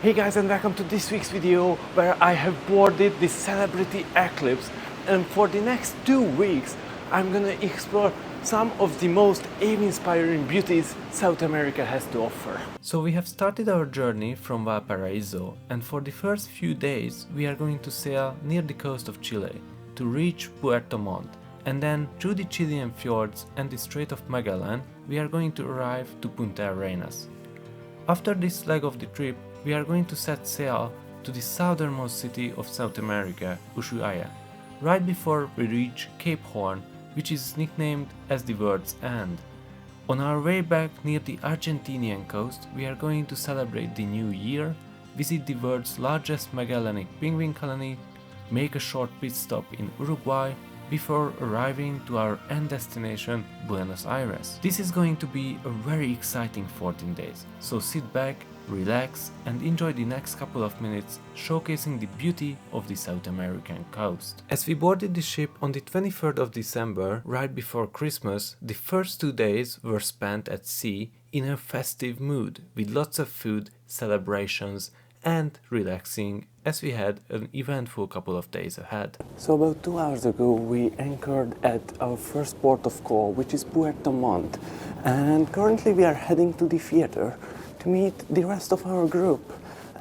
Hey guys, and welcome to this week's video where I have boarded the Celebrity Eclipse, and for the next 2 weeks I'm gonna explore some of the most awe-inspiring beauties South America has to offer. So we have started our journey from Valparaiso, and for the first few days we are going to sail near the coast of Chile to reach Puerto Montt, and then through the Chilean Fjords and the Strait of Magellan we are going to arrive to Punta Arenas. After this leg of the trip, we are going to set sail to the southernmost city of South America, Ushuaia, right before we reach Cape Horn, which is nicknamed as the World's End. On our way back near the Argentinian coast, we are going to celebrate the new year, visit the world's largest Magellanic penguin colony, make a short pit stop in Uruguay, before arriving to our end destination, Buenos Aires. This is going to be a very exciting 14 days, so sit back, relax and enjoy the next couple of minutes showcasing the beauty of the South American coast. As we boarded the ship on the 23rd of December, right before Christmas, the first 2 days were spent at sea in a festive mood, with lots of food, celebrations and relaxing, as we had an eventful couple of days ahead. So about 2 hours ago we anchored at our first port of call, which is Puerto Montt, and currently we are heading to the theater to meet the rest of our group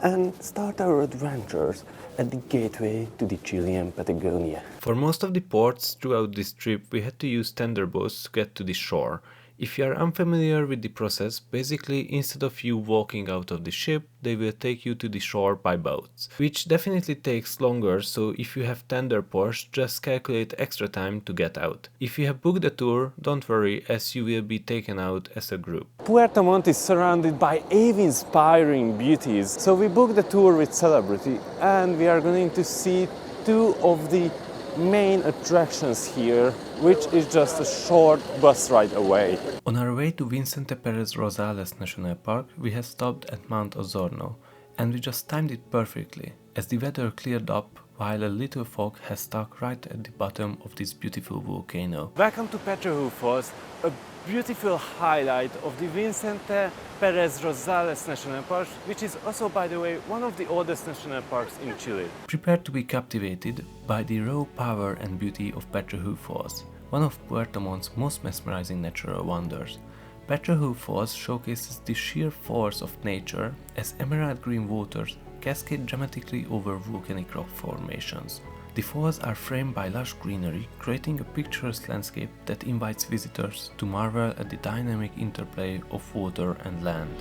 and start our adventures at the gateway to the Chilean Patagonia. For most of the ports throughout this trip we had to use tender boats to get to the shore. If you are unfamiliar with the process, basically instead of you walking out of the ship, they will take you to the shore by boats, which definitely takes longer, so if you have tender ports, just calculate extra time to get out. If you have booked a tour, don't worry, as you will be taken out as a group. Puerto Montt is surrounded by awe-inspiring beauties, so we booked a tour with Celebrity and we are going to see two of the main attractions here, which is just a short bus ride away. On our way to Vicente Pérez Rosales National Park, we had stopped at Mount Osorno, and we just timed it perfectly, as the weather cleared up while a little fog has stuck right at the bottom of this beautiful volcano. Welcome to Petrohue Falls, a beautiful highlight of the Vicente Pérez Rosales National Park, which is also, by the way, one of the oldest national parks in Chile. Prepare to be captivated by the raw power and beauty of Petrohue Falls, one of Puerto Montt's most mesmerizing natural wonders. Petrohue Falls showcases the sheer force of nature as emerald green waters cascade dramatically over volcanic rock formations. The falls are framed by lush greenery, creating a picturesque landscape that invites visitors to marvel at the dynamic interplay of water and land.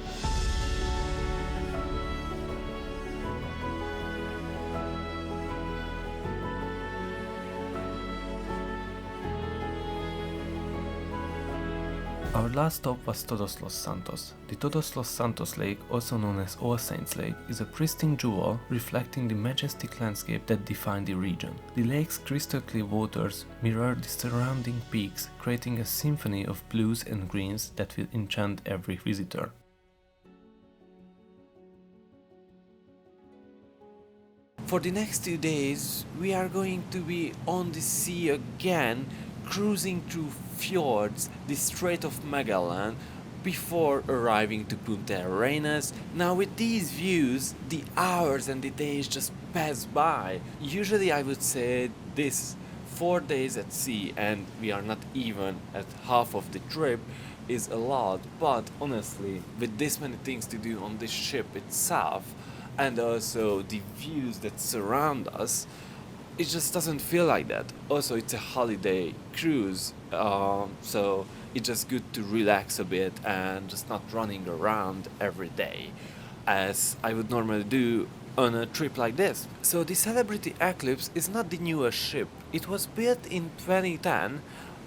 Our last stop was Todos los Santos. The Todos los Santos Lake, also known as All Saints Lake, is a pristine jewel reflecting the majestic landscape that define the region. The lake's crystal clear waters mirror the surrounding peaks, creating a symphony of blues and greens that will enchant every visitor. For the next 2 days, we are going to be on the sea again, cruising through fjords, the Strait of Magellan, before arriving to Punta Arenas. Now with these views, the hours and the days just pass by. Usually I would say this 4 days at sea, and we are not even at half of the trip, is a lot, but honestly, with this many things to do on this ship itself, and also the views that surround us, it just doesn't feel like that. Also, it's a holiday cruise, so it's just good to relax a bit and just not running around every day, as I would normally do on a trip like this. So the Celebrity Eclipse is not the newest ship. It was built in 2010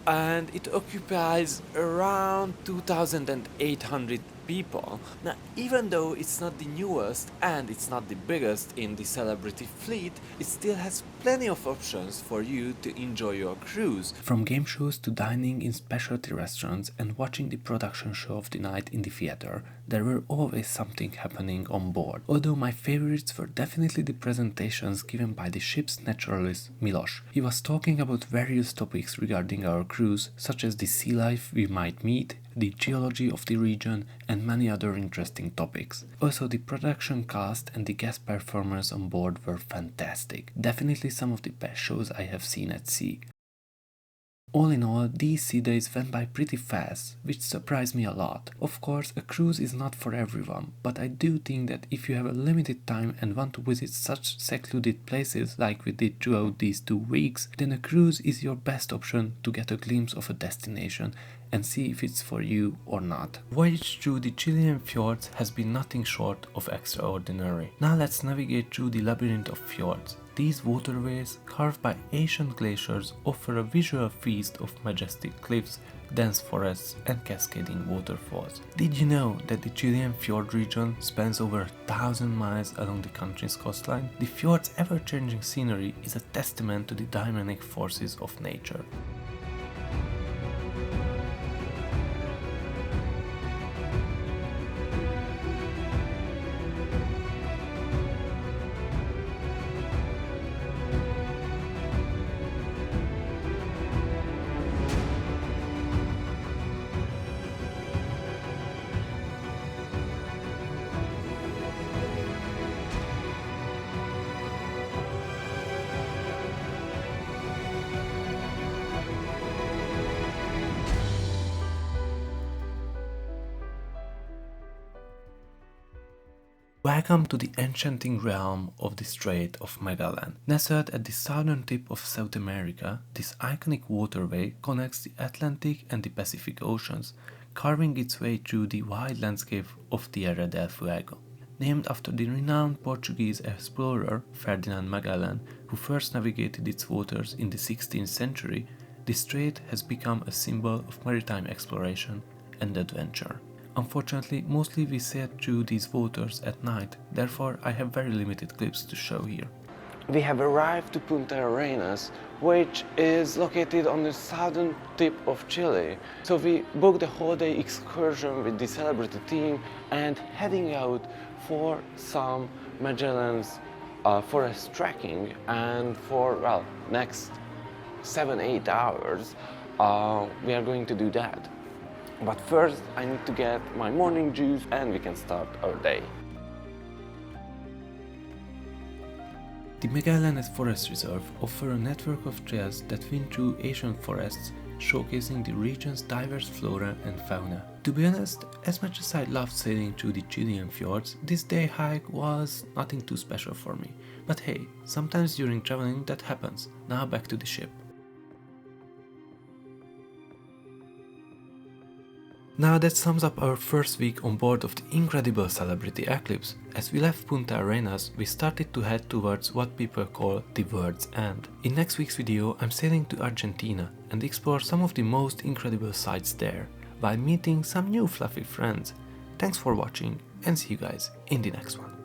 and it occupies around 2,800 people. Now, even though it's not the newest and it's not the biggest in the Celebrity fleet, it still has plenty of options for you to enjoy your cruise. From game shows to dining in specialty restaurants and watching the production show of the night in the theater, there were always something happening on board. Although my favorites were definitely the presentations given by the ship's naturalist Milos. He was talking about various topics regarding our cruise, such as the sea life we might meet, the geology of the region, and many other interesting topics. Also, the production cast and the guest performers on board were fantastic. Definitely some of the best shows I have seen at sea. All in all, these sea days went by pretty fast, which surprised me a lot. Of course, a cruise is not for everyone, but I do think that if you have a limited time and want to visit such secluded places like we did throughout these 2 weeks, then a cruise is your best option to get a glimpse of a destination and see if it's for you or not. Voyage through the Chilean fjords has been nothing short of extraordinary. Now let's navigate through the labyrinth of fjords. These waterways, carved by ancient glaciers, offer a visual feast of majestic cliffs, dense forests and cascading waterfalls. Did you know that the Chilean fjord region spans over 1,000 miles along the country's coastline? The fjord's ever-changing scenery is a testament to the dynamic forces of nature. Welcome to the enchanting realm of the Strait of Magellan. Nestled at the southern tip of South America, this iconic waterway connects the Atlantic and the Pacific Oceans, carving its way through the wide landscape of Tierra del Fuego. Named after the renowned Portuguese explorer Ferdinand Magellan, who first navigated its waters in the 16th century, the strait has become a symbol of maritime exploration and adventure. Unfortunately, mostly we sailed through these waters at night, therefore I have very limited clips to show here. We have arrived to Punta Arenas, which is located on the southern tip of Chile. So we booked a whole day excursion with the Celebrity team and heading out for some Magellan's forest trekking, and for, well, next 7-8 hours we are going to do that. But first I need to get my morning juice and we can start our day. The Magallanes Forest Reserve offers a network of trails that wind through ancient forests, showcasing the region's diverse flora and fauna. To be honest, as much as I loved sailing through the Chilean fjords, this day hike was nothing too special for me. But hey, sometimes during traveling that happens. Now back to the ship. Now that sums up our first week on board of the incredible Celebrity Eclipse. As we left Punta Arenas, we started to head towards what people call the world's end. In next week's video, I'm sailing to Argentina and explore some of the most incredible sights there, while meeting some new fluffy friends. Thanks for watching and see you guys in the next one.